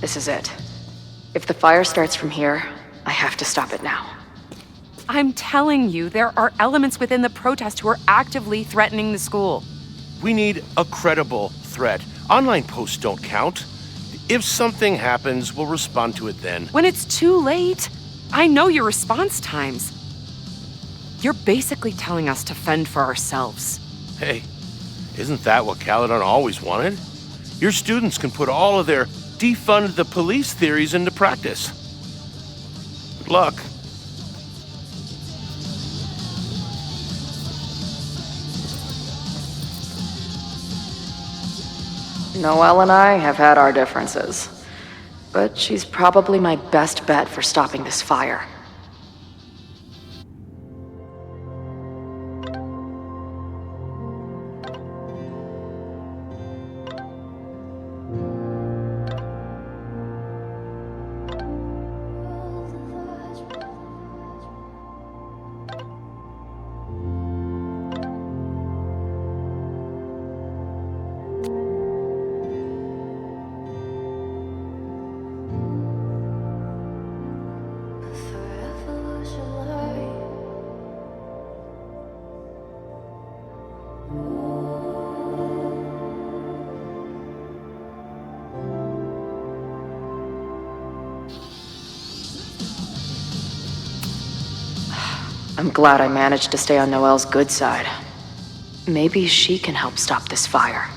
This is it. If the fire starts from here, I have to stop it now. I'm telling you, there are elements within the protest who are actively threatening the school. We need a credible threat. Online posts don't count. If something happens, we'll respond to it then. When it's too late, I know your response times. You're basically telling us to fend for ourselves. Hey, isn't that what Caledon always wanted? Your students can put all of their defund the police theories into practice. Good luck. Noelle and I have had our differences, but she's probably my best bet for stopping this fire. I'm glad I managed to stay on Noelle's good side. Maybe she can help stop this fire.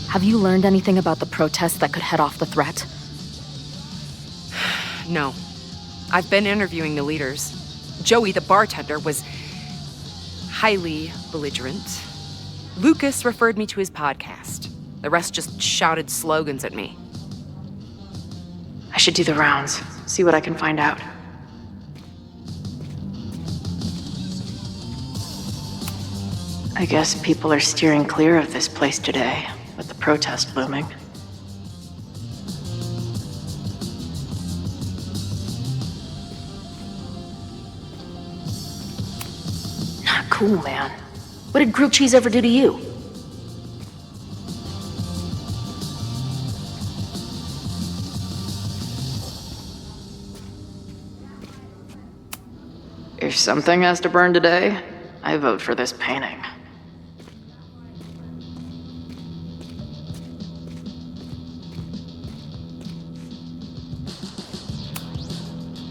Have you learned anything about the protest that could head off the threat? No. I've been interviewing the leaders. Joey, the bartender, was highly belligerent. Lucas referred me to his podcast. The rest just shouted slogans at me. I should do the rounds, see what I can find out. I guess people are steering clear of this place today, with the protest looming. Not cool, man. What did grilled cheese ever do to you? If something has to burn today, I vote for this painting.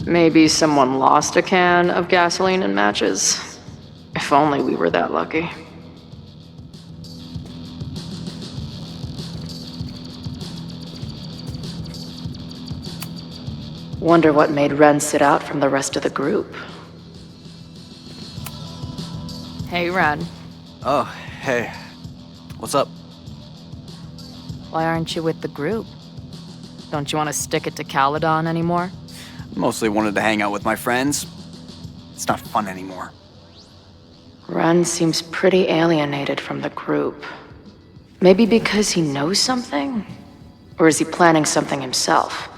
Maybe someone lost a can of gasoline and matches. If only we were that lucky. Wonder what made Ren sit out from the rest of the group. Hey, Ren. Oh, hey. What's up? Why aren't you with the group? Don't you want to stick it to Caledon anymore? Mostly wanted to hang out with my friends. It's not fun anymore. Ren seems pretty alienated from the group. Maybe because he knows something? Or is he planning something himself?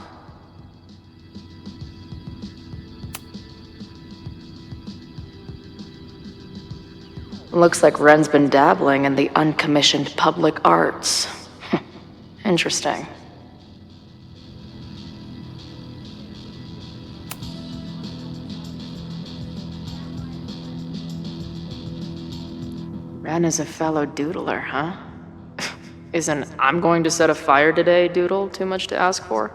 Looks like Ren's been dabbling in the uncommissioned public arts. Interesting. Ren is a fellow doodler, huh? Isn't "I'm going to set a fire today" doodle too much to ask for?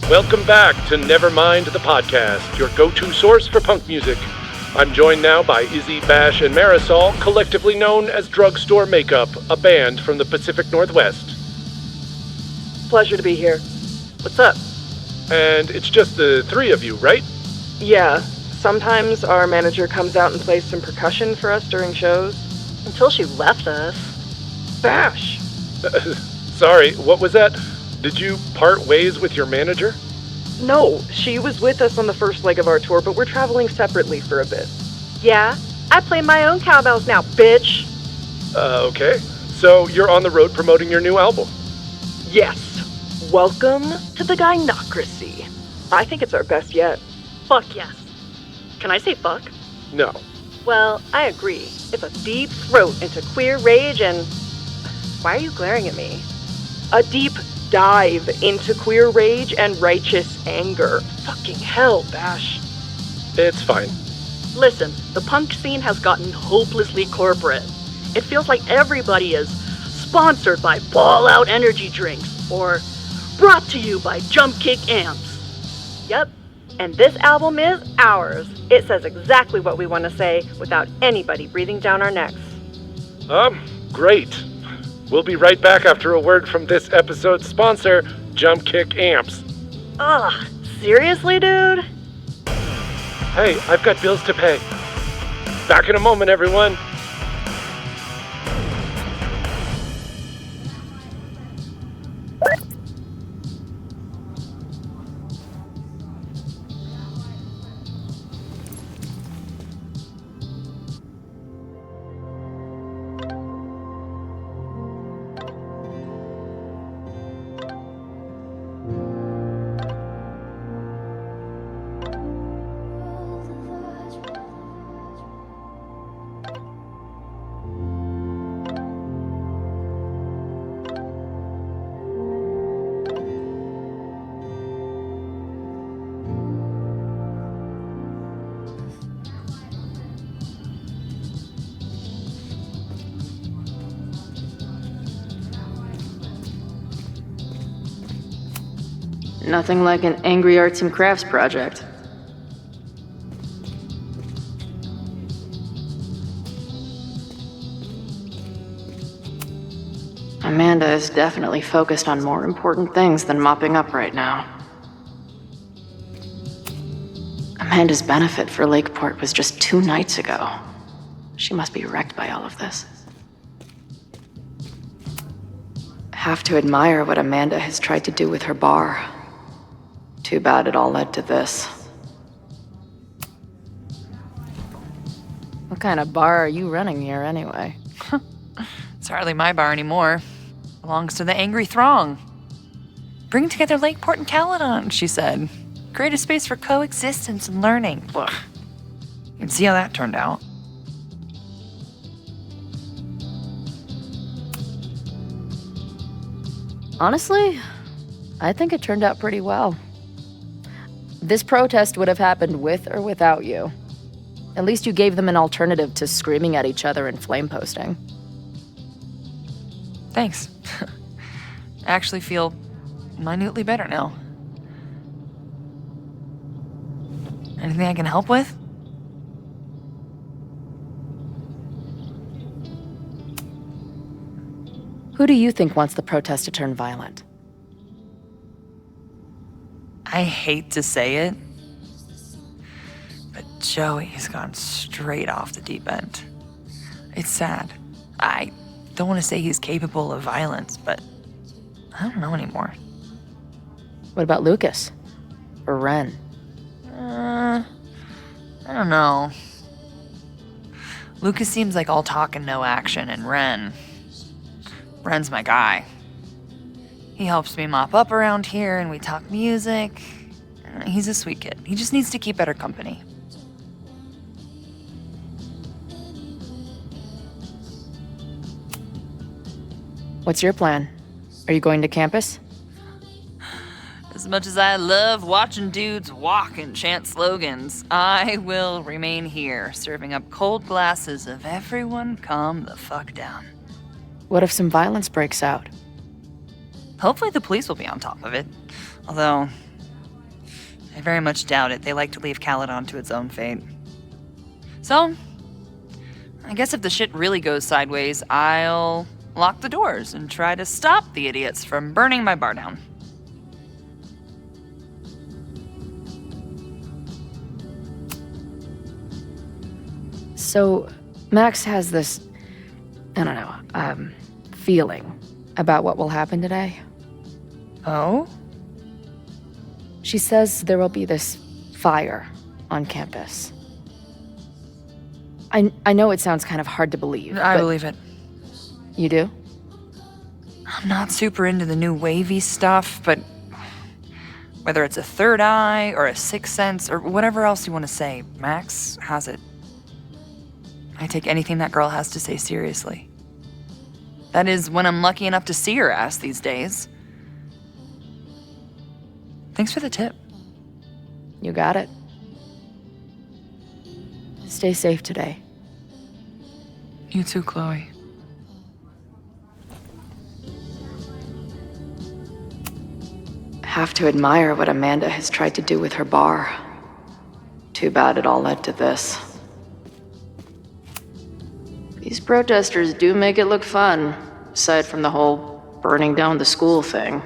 Welcome back to Nevermind the Podcast, your go-to source for punk music. I'm joined now by Izzy, Bash, and Marisol, collectively known as Drugstore Makeup, a band from the Pacific Northwest. Pleasure to be here. What's up? And it's just the three of you, right? Yeah, sometimes our manager comes out and plays some percussion for us during shows. Until she left us. Bash! Sorry, what was that? Did you part ways with your manager? No, she was with us on the first leg of our tour, but we're traveling separately for a bit. Yeah, I play my own cowbells now, bitch! Okay. So you're on the road promoting your new album? Yes. Welcome to the gynocracy. I think it's our best yet. Fuck yes. Can I say fuck? No. Well, I agree. It's a deep throat into queer rage and... Why are you glaring at me? A deep dive into queer rage and righteous anger. Fucking hell, Bash. It's fine. Listen, the punk scene has gotten hopelessly corporate. It feels like everybody is sponsored by Ball Out energy drinks or brought to you by Jump Kick amps. Yep, and this album is ours. It says exactly what we want to say without anybody breathing down our necks. Great. We'll be right back after a word from this episode's sponsor, Jump Kick Amps. Ugh, seriously, dude? Hey, I've got bills to pay. Back in a moment, everyone. Nothing like an angry arts and crafts project. Amanda is definitely focused on more important things than mopping up right now. Amanda's benefit for Lakeport was just 2 nights ago. She must be wrecked by all of this. Have to admire what Amanda has tried to do with her bar. Too bad it all led to this. What kind of bar are you running here anyway? It's hardly my bar anymore. Belongs to the angry throng. Bring together Lakeport and Caledon, she said. Create a space for coexistence and learning. Ugh. You can see how that turned out. Honestly, I think it turned out pretty well. This protest would have happened with or without you. At least you gave them an alternative to screaming at each other and flame posting. Thanks. I actually feel minutely better now. Anything I can help with? Who do you think wants the protest to turn violent? I hate to say it, but Joey's gone straight off the deep end. It's sad. I don't want to say he's capable of violence, but I don't know anymore. What about Lucas? Or Ren? I don't know. Lucas seems like all talk and no action, and Ren's my guy. He helps me mop up around here, and we talk music. He's a sweet kid. He just needs to keep better company. What's your plan? Are you going to campus? As much as I love watching dudes walk and chant slogans, I will remain here, serving up cold glasses of everyone calm the fuck down. What if some violence breaks out? Hopefully the police will be on top of it. Although, I very much doubt it. They like to leave Caledon to its own fate. So, I guess if the shit really goes sideways, I'll lock the doors and try to stop the idiots from burning my bar down. So, Max has this, I don't know, feeling about what will happen today. Oh? She says there will be this fire on campus. I know it sounds kind of hard to believe. I but believe it. You do? I'm not super into the new wavy stuff, but whether it's a third eye or a sixth sense or whatever else you want to say, Max has it. I take anything that girl has to say seriously. That is, when I'm lucky enough to see her ass these days. Thanks for the tip. You got it. Stay safe today. You too, Chloe. Have to admire what Amanda has tried to do with her bar. Too bad it all led to this. These protesters do make it look fun, aside from the whole burning down the school thing.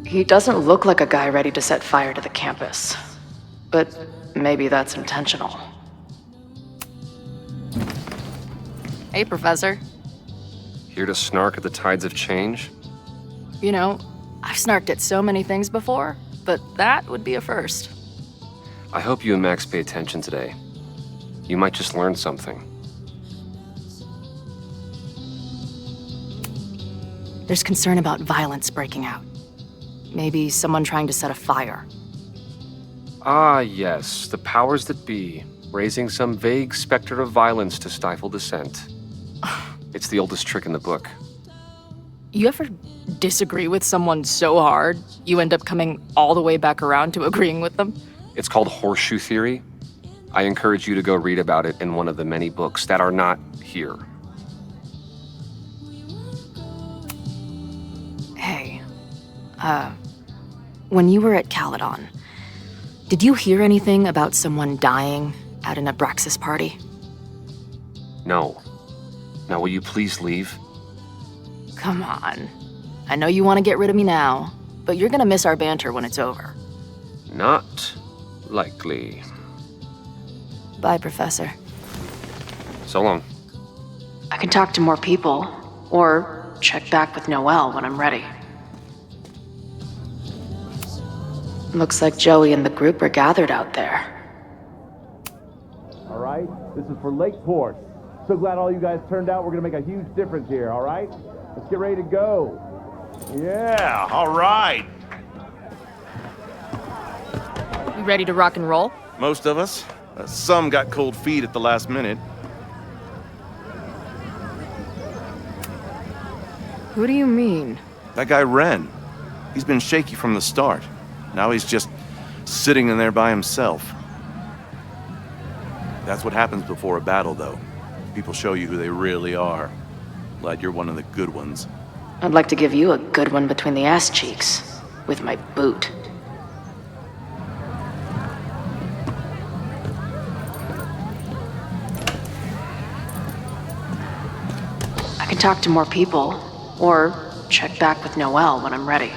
He doesn't look like a guy ready to set fire to the campus. But maybe that's intentional. Hey, Professor. Here to snark at the tides of change? You know, I've snarked at so many things before, but that would be a first. I hope you and Max pay attention today. You might just learn something. There's concern about violence breaking out. Maybe someone trying to set a fire. Ah, yes, the powers that be, raising some vague specter of violence to stifle dissent. It's the oldest trick in the book. You ever disagree with someone so hard, you end up coming all the way back around to agreeing with them? It's called horseshoe theory. I encourage you to go read about it in one of the many books that are not here. Hey, when you were at Caledon, did you hear anything about someone dying at an Abraxas party? No. Now will you please leave? Come on. I know you want to get rid of me now, but you're gonna miss our banter when it's over. Not likely. Bye, Professor. So long. I can talk to more people, or check back with Noelle when I'm ready. Looks like Joey and the group are gathered out there. All right, this is for Lakeport. So glad all you guys turned out. We're gonna make a huge difference here, all right? Let's get ready to go. Yeah, all right. You ready to rock and roll? Most of us. Some got cold feet at the last minute. Who do you mean? That guy Ren, he's been shaky from the start. Now he's just sitting in there by himself. That's what happens before a battle, though. People show you who they really are. Glad you're one of the good ones. I'd like to give you a good one between the ass cheeks, with my boot. I can talk to more people, or check back with Noelle when I'm ready.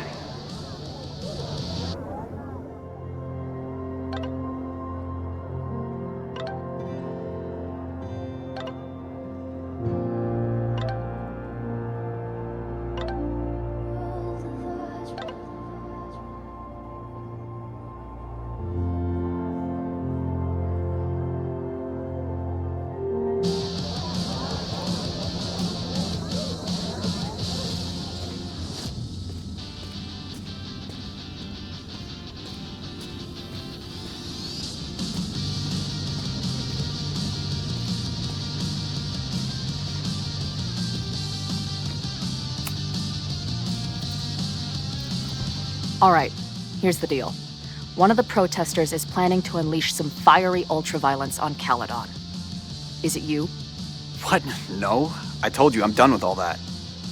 All right, here's the deal. One of the protesters is planning to unleash some fiery ultraviolence on Caledon. Is it you? What? No. I told you, I'm done with all that.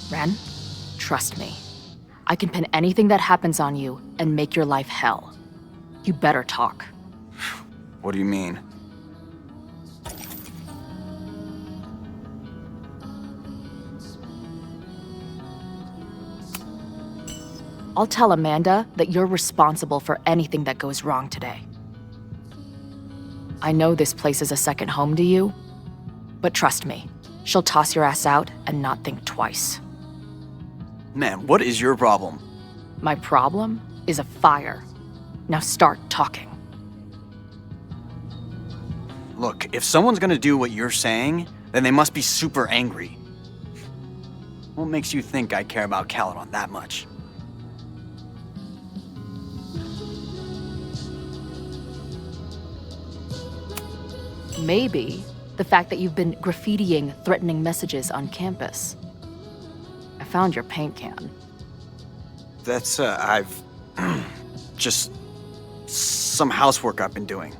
Ren, trust me. I can pin anything that happens on you and make your life hell. You better talk. What do you mean? I'll tell Amanda that you're responsible for anything that goes wrong today. I know this place is a second home to you, but trust me, she'll toss your ass out and not think twice. Man, what is your problem? My problem is a fire. Now start talking. Look, if someone's gonna do what you're saying, then they must be super angry. What makes you think I care about Caledon that much? Maybe the fact that you've been graffitiing threatening messages on campus. I found your paint can. That's, I've... just... some housework I've been doing.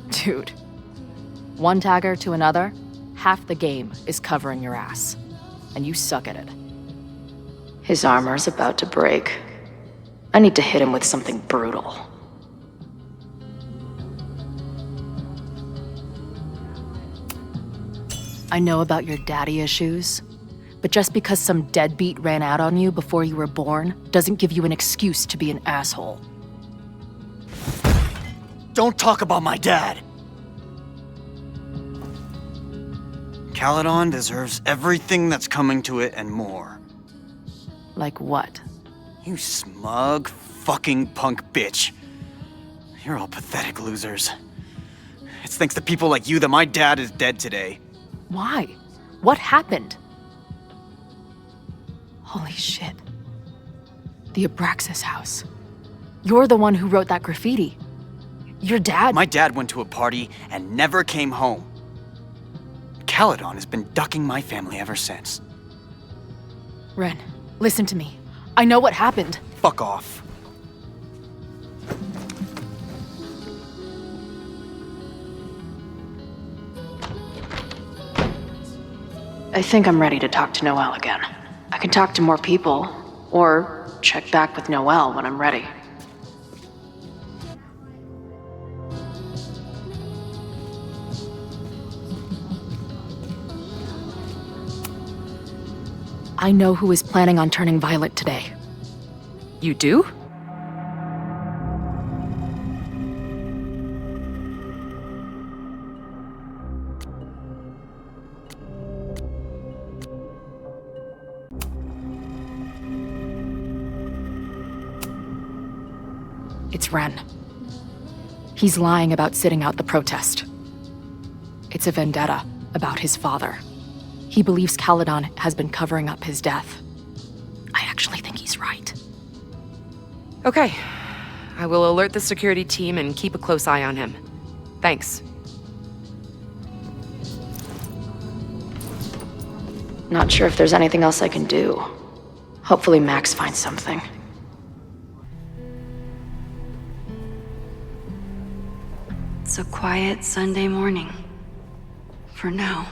Dude. One tagger to another, half the game is covering your ass. And you suck at it. His armor's about to break. I need to hit him with something brutal. I know about your daddy issues, but just because some deadbeat ran out on you before you were born doesn't give you an excuse to be an asshole. Don't talk about my dad! Caledon deserves everything that's coming to it and more. Like what? You smug, fucking punk bitch. You're all pathetic losers. It's thanks to people like you that my dad is dead today. Why? What happened? Holy shit. The Abraxas house. You're the one who wrote that graffiti. Your dad— My dad went to a party and never came home. Caledon has been ducking my family ever since. Ren, listen to me. I know what happened. Fuck off. I think I'm ready to talk to Noelle again. I can talk to more people, or check back with Noelle when I'm ready. I know who is planning on turning violent today. You do? It's Ren. He's lying about sitting out the protest. It's a vendetta about his father. He believes Caledon has been covering up his death. I actually think he's right. Okay. I will alert the security team and keep a close eye on him. Thanks. Not sure if there's anything else I can do. Hopefully Max finds something. It's a quiet Sunday morning. For now.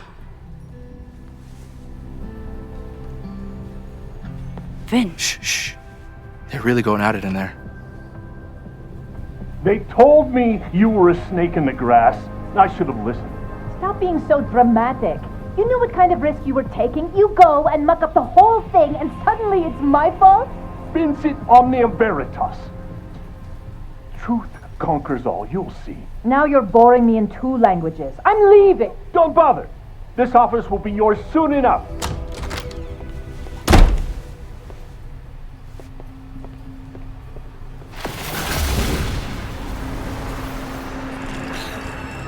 Vin. Shh. They're really going at it in there. They told me you were a snake in the grass. I should have listened. Stop being so dramatic. You knew what kind of risk you were taking. You go and muck up the whole thing, and suddenly it's my fault? Vincit omnium veritas. Truth conquers all, you'll see. Now you're boring me in 2 languages. I'm leaving. Don't bother. This office will be yours soon enough.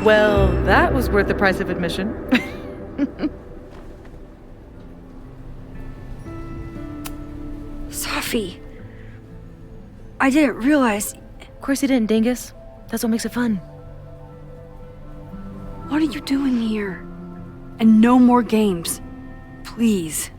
Well, that was worth the price of admission. Sophie. I didn't realize... Of course you didn't, Dingus. That's what makes it fun. What are you doing here? And no more games. Please.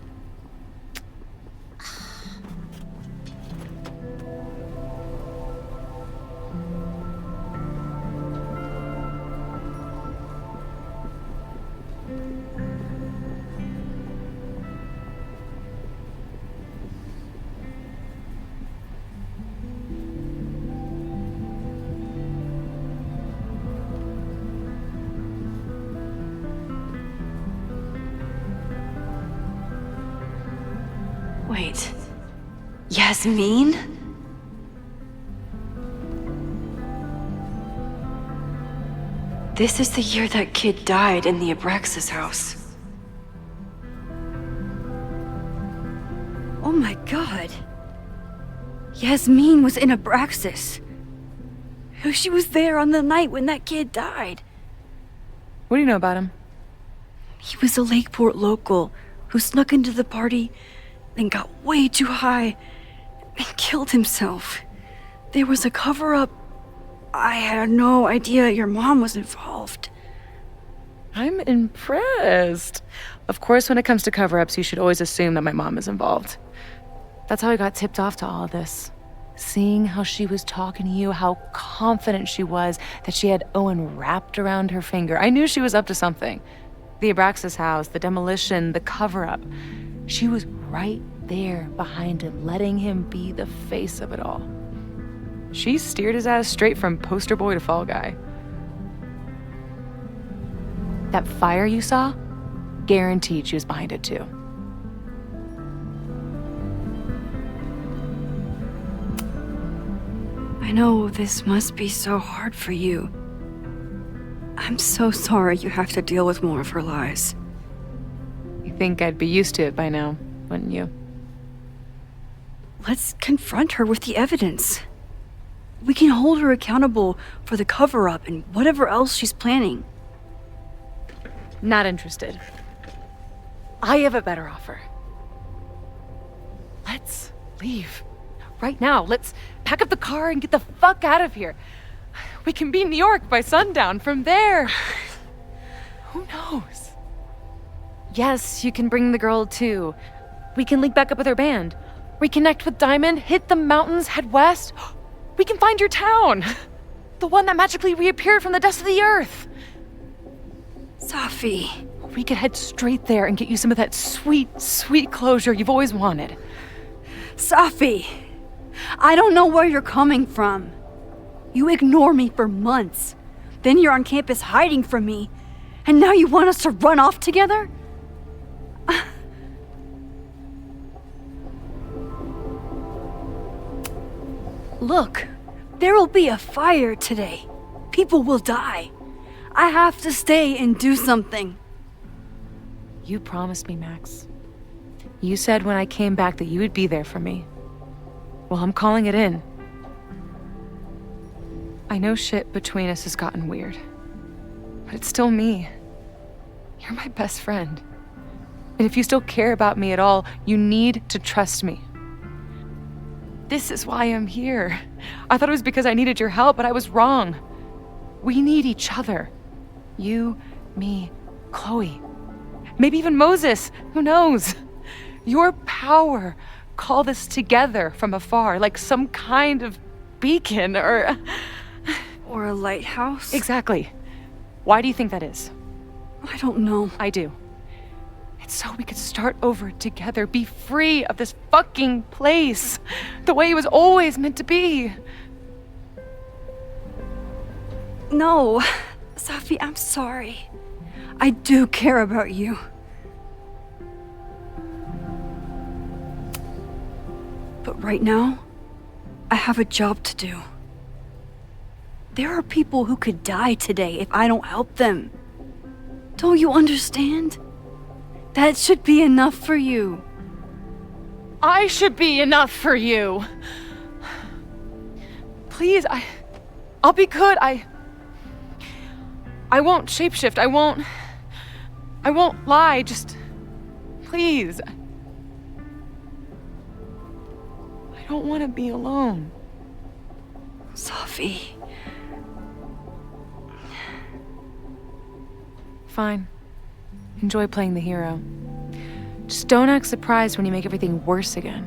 Wait. Yasmin? This is the year that kid died in the Abraxas house. Oh my god. Yasmin was in Abraxas. She was there on the night when that kid died. What do you know about him? He was a Lakeport local who snuck into the party, then got way too high and killed himself. There was a cover-up. I had no idea your mom was involved. I'm impressed. Of course, when it comes to cover-ups, you should always assume that my mom is involved. That's how I got tipped off to all of this. Seeing how she was talking to you, how confident she was that she had Owen wrapped around her finger. I knew she was up to something. The Abraxas house, the demolition, the cover-up. She was right there behind him, letting him be the face of it all. She steered his ass straight from poster boy to fall guy. That fire you saw? Guaranteed she was behind it too. I know this must be so hard for you. I'm so sorry you have to deal with more of her lies. You think I'd be used to it by now, wouldn't you? Let's confront her with the evidence. We can hold her accountable for the cover-up and whatever else she's planning. Not interested. I have a better offer. Let's leave. Right now, let's pack up the car and get the fuck out of here. We can be in New York by sundown. From there, who knows? Yes, you can bring the girl too. We can link back up with her band. Reconnect with Diamond, hit the mountains, head west. We can find your town. The one that magically reappeared from the dust of the earth. Safi. We could head straight there and get you some of that sweet, sweet closure you've always wanted. Safi, I don't know where you're coming from. You ignore me for months. Then you're on campus hiding from me. And now you want us to run off together? Look, there will be a fire today. People will die. I have to stay and do something. You promised me, Max. You said when I came back that you would be there for me. Well, I'm calling it in. I know shit between us has gotten weird, but it's still me. You're my best friend. And if you still care about me at all, you need to trust me. This is why I'm here. I thought it was because I needed your help, but I was wrong. We need each other. You, me, Chloe. Maybe even Moses. Who knows? Your power called us together from afar, like some kind of beacon or a lighthouse? Exactly. Why do you think that is? I don't know. I do. It's so we could start over together, be free of this fucking place, the way it was always meant to be. No, Safi, I'm sorry. I do care about you. But right now, I have a job to do. There are people who could die today if I don't help them. Don't you understand? That should be enough for you. I should be enough for you. Please, I'll be good. I won't shapeshift. I won't lie. Just please. I don't want to be alone. Safi. Fine. Enjoy playing the hero. Just don't act surprised when you make everything worse again.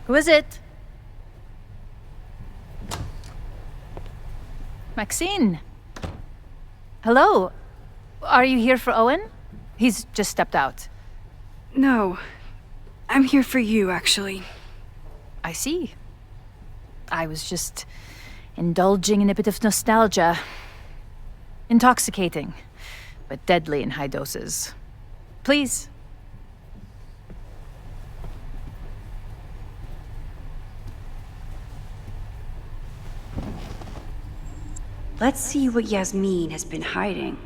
Who is it? Maxine. Hello. Are you here for Owen? He's just stepped out. No. I'm here for you, actually. I see. I was just indulging in a bit of nostalgia. Intoxicating, but deadly in high doses. Please. Let's see what Yasmin has been hiding.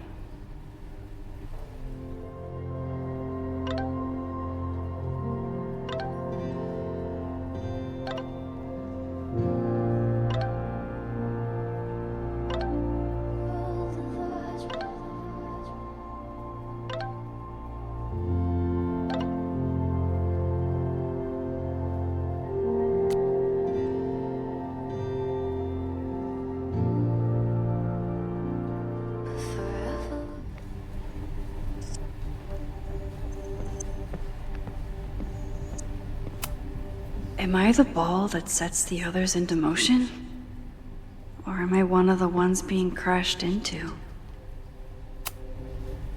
Am I the ball that sets the others into motion? Or am I one of the ones being crashed into?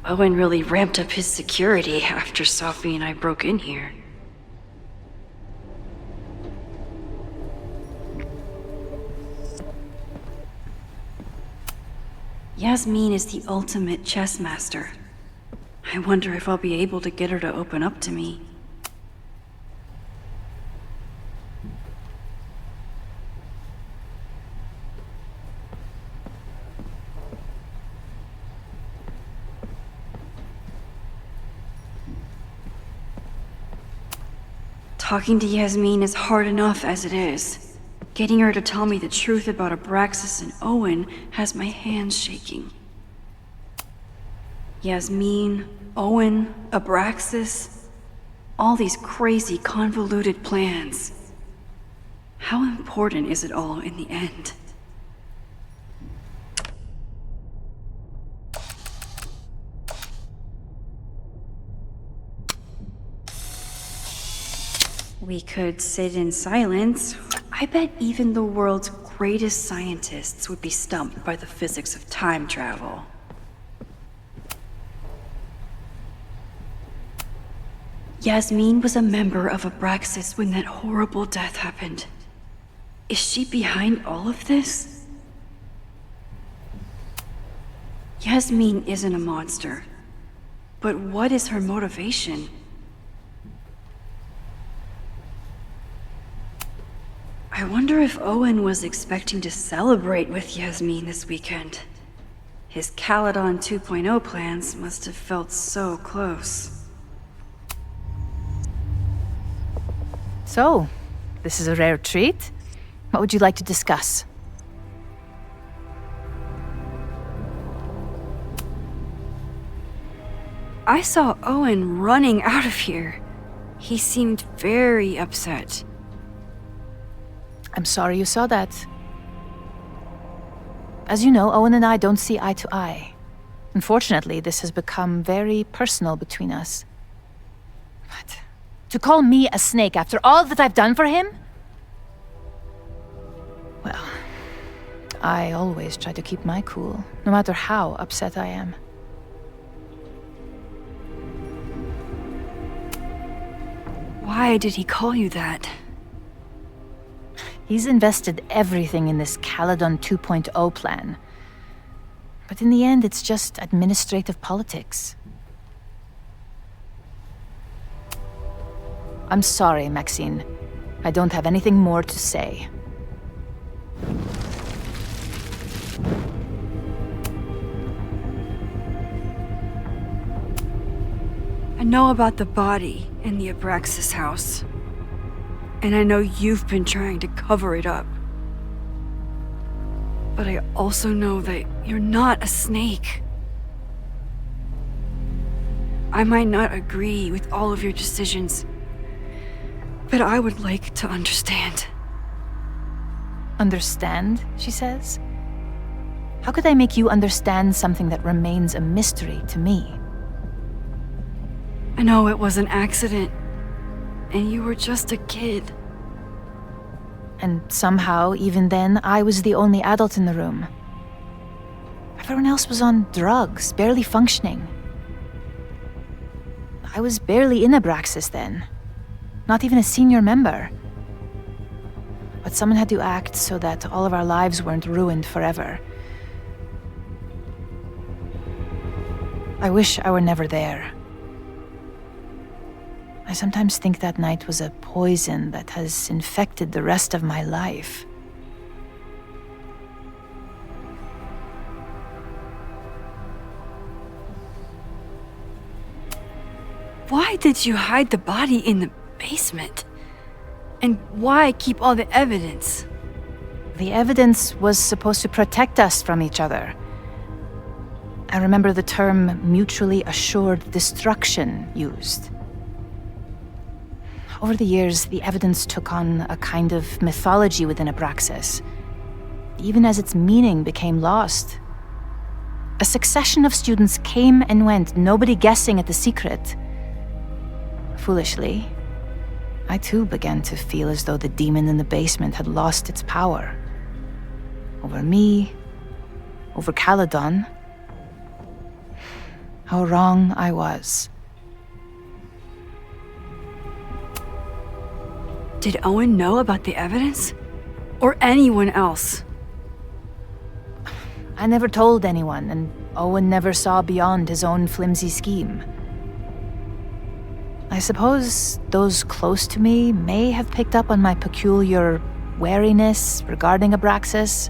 Owen really ramped up his security after Sophie and I broke in here. Yasmin is the ultimate chess master. I wonder if I'll be able to get her to open up to me. Talking to Yasmin is hard enough as it is. Getting her to tell me the truth about Abraxas and Owen has my hands shaking. Yasmin, Owen, Abraxas, all these crazy, convoluted plans. How important is it all in the end? We could sit in silence. I bet even the world's greatest scientists would be stumped by the physics of time travel. Yasmin was a member of Abraxas when that horrible death happened. Is she behind all of this? Yasmin isn't a monster. But what is her motivation? I wonder if Owen was expecting to celebrate with Yasmin this weekend. His Caledon 2.0 plans must have felt so close. So, this is a rare treat. What would you like to discuss? I saw Owen running out of here. He seemed very upset. I'm sorry you saw that. As you know, Owen and I don't see eye to eye. Unfortunately, this has become very personal between us. But to call me a snake after all that I've done for him? Well, I always try to keep my cool, no matter how upset I am. Why did he call you that? He's invested everything in this Caledon 2.0 plan. But in the end, it's just administrative politics. I'm sorry, Maxine. I don't have anything more to say. I know about the body in the Abraxas house. And I know you've been trying to cover it up. But I also know that you're not a snake. I might not agree with all of your decisions, but I would like to understand. Understand, she says? How could I make you understand something that remains a mystery to me? I know it was an accident. And you were just a kid. And somehow, even then, I was the only adult in the room. Everyone else was on drugs, barely functioning. I was barely in Abraxas then. Not even a senior member. But someone had to act so that all of our lives weren't ruined forever. I wish I were never there. I sometimes think that night was a poison that has infected the rest of my life. Why did you hide the body in the basement? And why keep all the evidence? The evidence was supposed to protect us from each other. I remember the term mutually assured destruction used. Over the years, the evidence took on a kind of mythology within Abraxas, even as its meaning became lost. A succession of students came and went, nobody guessing at the secret. Foolishly, I too began to feel as though the demon in the basement had lost its power. Over me, over Caledon. How wrong I was. Did Owen know about the evidence? Or anyone else? I never told anyone, and Owen never saw beyond his own flimsy scheme. I suppose those close to me may have picked up on my peculiar wariness regarding Abraxas,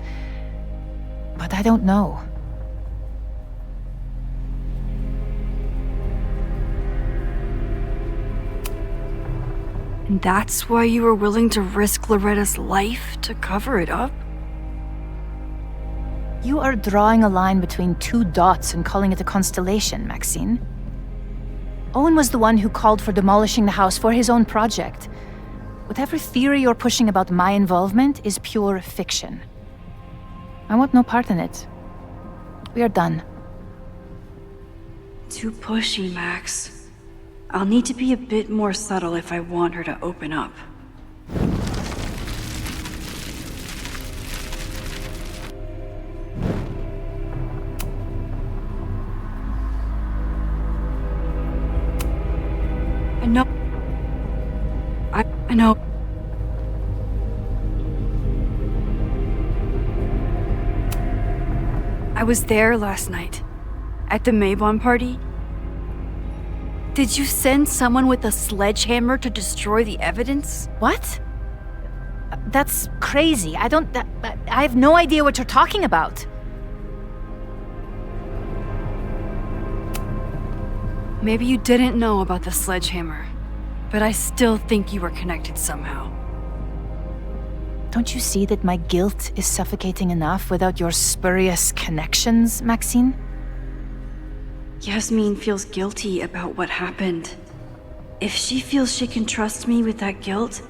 but I don't know. And that's why you were willing to risk Loretta's life to cover it up? You are drawing a line between two dots and calling it a constellation, Maxine. Owen was the one who called for demolishing the house for his own project. Whatever theory you're pushing about my involvement is pure fiction. I want no part in it. We are done. Too pushy, Max. I'll need to be a bit more subtle if I want her to open up. I know. I was there last night, at the Maybon party. Did you send someone with a sledgehammer to destroy the evidence? What? That's crazy. I have no idea what you're talking about. Maybe you didn't know about the sledgehammer, but I still think you were connected somehow. Don't you see that my guilt is suffocating enough without your spurious connections, Maxine? Yasmin feels guilty about what happened. If she feels she can trust me with that guilt,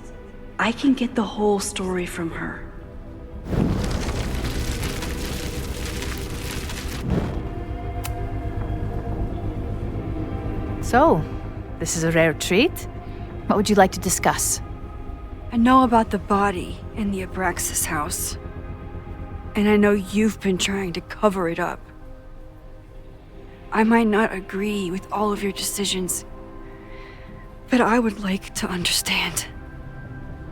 I can get the whole story from her. So, this is a rare treat. What would you like to discuss? I know about the body in the Abraxas house. And I know you've been trying to cover it up. I might not agree with all of your decisions, but I would like to understand.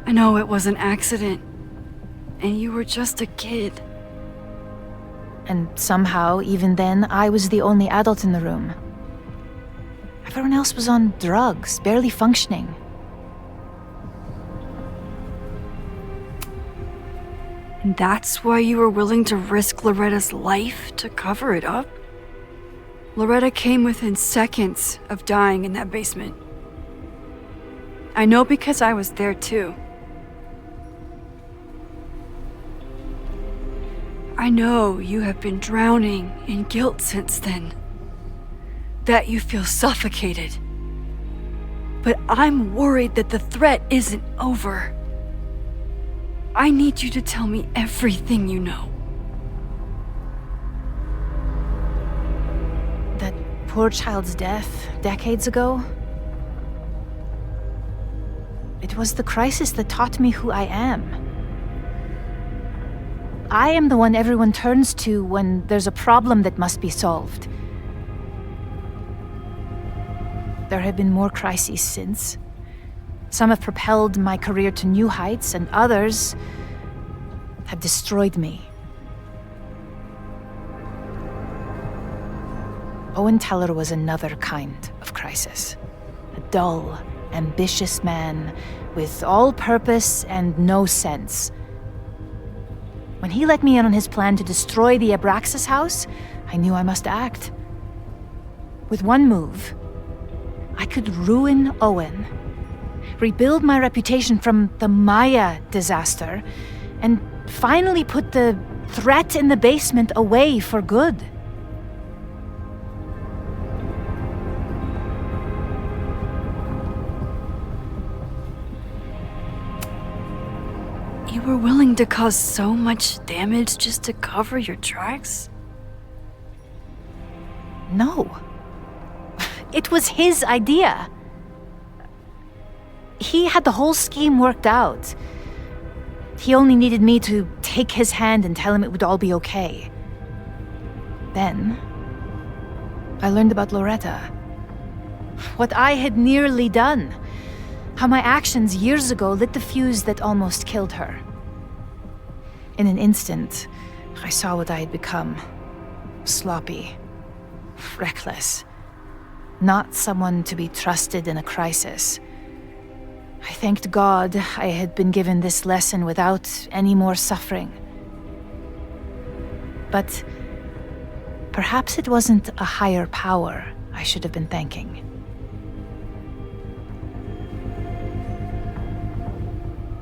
I know it was an accident, and you were just a kid. And somehow, even then, I was the only adult in the room. Everyone else was on drugs, barely functioning. And that's why you were willing to risk Loretta's life to cover it up? Loretta came within seconds of dying in that basement. I know because I was there too. I know you have been drowning in guilt since then. That you feel suffocated. But I'm worried that the threat isn't over. I need you to tell me everything you know. That poor child's death decades ago? It was the crisis that taught me who I am. I am the one everyone turns to when there's a problem that must be solved. There have been more crises since. Some have propelled my career to new heights, and others have destroyed me. Owen Teller was another kind of crisis. A dull, ambitious man with all purpose and no sense. When he let me in on his plan to destroy the Abraxas house, I knew I must act. With one move, I could ruin Owen, rebuild my reputation from the Maya disaster, and finally put the threat in the basement away for good. You were willing to cause so much damage just to cover your tracks? No. It was his idea. He had the whole scheme worked out. He only needed me to take his hand and tell him it would all be okay. Then, I learned about Loretta. What I had nearly done. How my actions years ago lit the fuse that almost killed her. In an instant, I saw what I had become. Sloppy. Reckless. Not someone to be trusted in a crisis. I thanked God I had been given this lesson without any more suffering. But perhaps it wasn't a higher power I should have been thanking.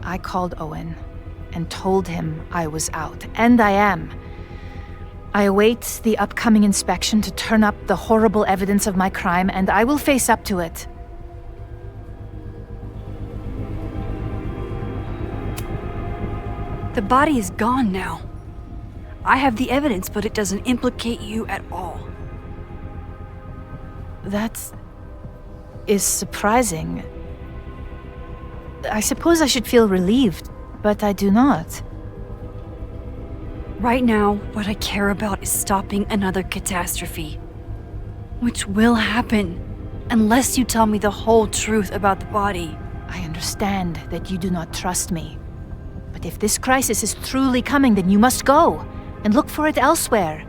I called Owen and told him I was out, and I am. I await the upcoming inspection to turn up the horrible evidence of my crime, and I will face up to it. The body is gone now. I have the evidence, but it doesn't implicate you at all. That is surprising. I suppose I should feel relieved, but I do not. Right now, what I care about is stopping another catastrophe. Which will happen, unless you tell me the whole truth about the body. I understand that you do not trust me. But if this crisis is truly coming, then you must go and look for it elsewhere.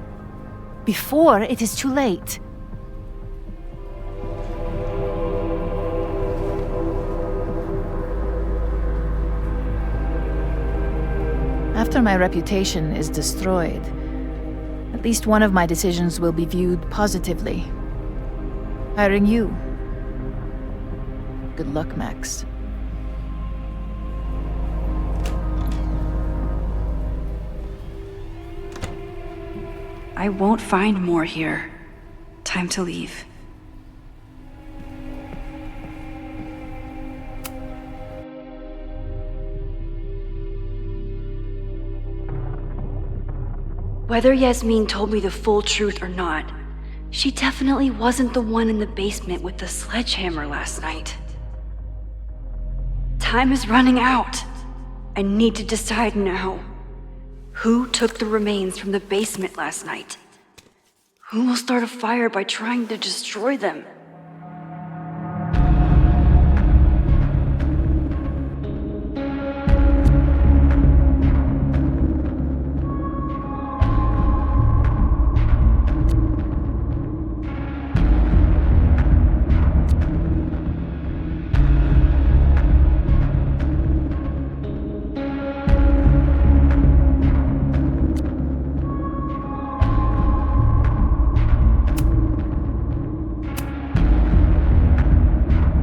Before it is too late. After my reputation is destroyed, at least one of my decisions will be viewed positively. Hiring you. Good luck, Max. I won't find more here. Time to leave. Whether Yasmin told me the full truth or not, she definitely wasn't the one in the basement with the sledgehammer last night. Time is running out. I need to decide now. Who took the remains from the basement last night? Who will start a fire by trying to destroy them?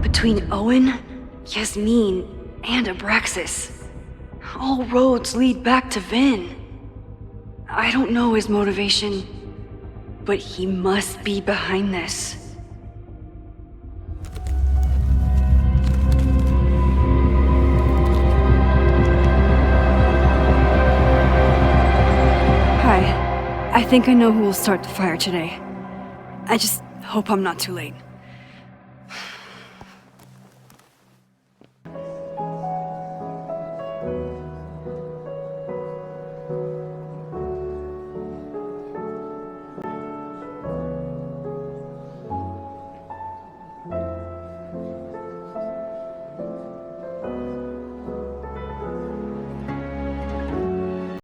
Between Owen, Yasmin, and Abraxas, all roads lead back to Vin. I don't know his motivation, but he must be behind this. Hi, I think I know who will start the fire today. I just hope I'm not too late.